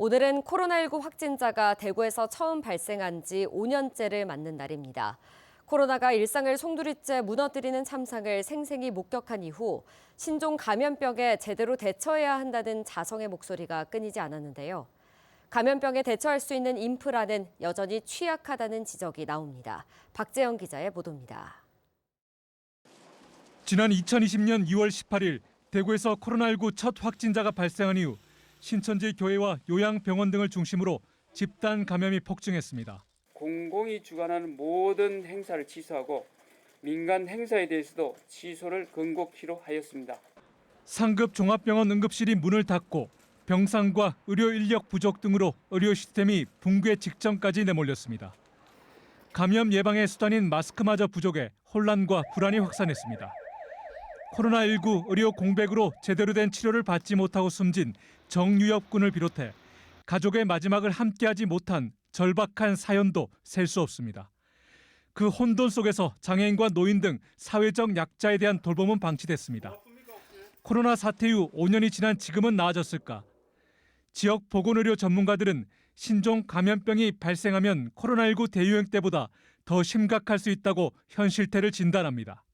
오늘은 코로나19 확진자가 대구에서 처음 발생한 지 5년째를 맞는 날입니다. 코로나가 일상을 송두리째 무너뜨리는 참상을 생생히 목격한 이후 신종 감염병에 제대로 대처해야 한다는 자성의 목소리가 끊이지 않았는데요. 감염병에 대처할 수 있는 인프라는 여전히 취약하다는 지적이 나옵니다. 박재영 기자의 보도입니다. 지난 2020년 2월 18일 대구에서 코로나19 첫 확진자가 발생한 이후 신천지 교회와 요양병원 등을 중심으로 집단 감염이 폭증했습니다. 공공이 주관하는 모든 행사를 취소하고 민간 행사에 대해서도 취소를 권고키로 하였습니다. 상급 종합병원 응급실이 문을 닫고 병상과 의료 인력 부족 등으로 의료 시스템이 붕괴 직전까지 내몰렸습니다. 감염 예방의 수단인 마스크마저 부족해 혼란과 불안이 확산했습니다. 코로나19 의료 공백으로 제대로 된 치료를 받지 못하고 숨진 정유엽 군을 비롯해 가족의 마지막을 함께하지 못한 절박한 사연도 셀 수 없습니다. 그 혼돈 속에서 장애인과 노인 등 사회적 약자에 대한 돌봄은 방치됐습니다. 코로나 사태 이후 5년이 지난 지금은 나아졌을까? 지역 보건의료 전문가들은 신종 감염병이 발생하면 코로나19 대유행 때보다 더 심각할 수 있다고 현실태를 진단합니다.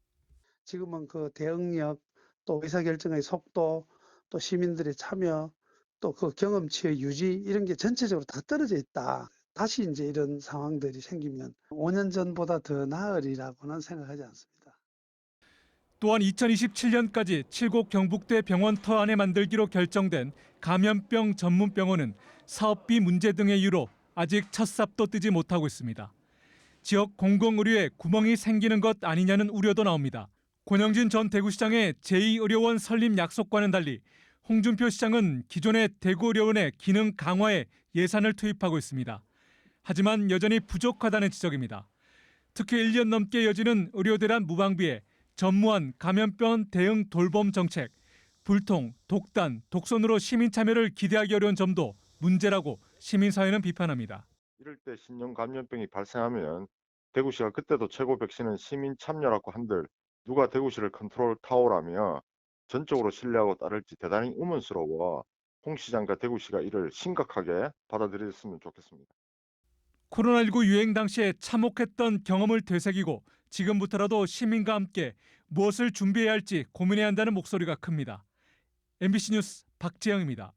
지금은 그 대응력, 또 의사결정의 속도, 또 시민들의 참여, 또 그 경험치의 유지 이런 게 전체적으로 다 떨어져 있다. 다시 이제 이런 상황들이 생기면 5년 전보다 더 나으리라고는 생각하지 않습니다. 또한 2027년까지 7곳 경북대 병원 터 안에 만들기로 결정된 감염병 전문 병원은 사업비 문제 등의 이유로 아직 첫 삽도 뜨지 못하고 있습니다. 지역 공공의료에 구멍이 생기는 것 아니냐는 우려도 나옵니다. 권영진 전 대구시장의 제2의료원 설립 약속과는 달리 홍준표 시장은 기존의 대구의료원의 기능 강화에 예산을 투입하고 있습니다. 하지만 여전히 부족하다는 지적입니다. 특히 1년 넘게 이어지는 의료대란 무방비에 전무한 감염병 대응 돌봄 정책, 불통, 독단, 독선으로 시민 참여를 기대하기 어려운 점도 문제라고 시민사회는 비판합니다. 이럴 때 신종 감염병이 발생하면 대구시가 그때도 최고 백신은 시민 참여라고 한들 누가 대구시를 컨트롤 타워라며 전적으로 신뢰하고 따를지 대단히 의문스러워 홍 시장과 대구시가 이를 심각하게 받아들였으면 좋겠습니다. 코로나19 유행 당시에 참혹했던 경험을 되새기고 지금부터라도 시민과 함께 무엇을 준비해야 할지 고민해야 한다는 목소리가 큽니다. MBC 뉴스 박재영입니다.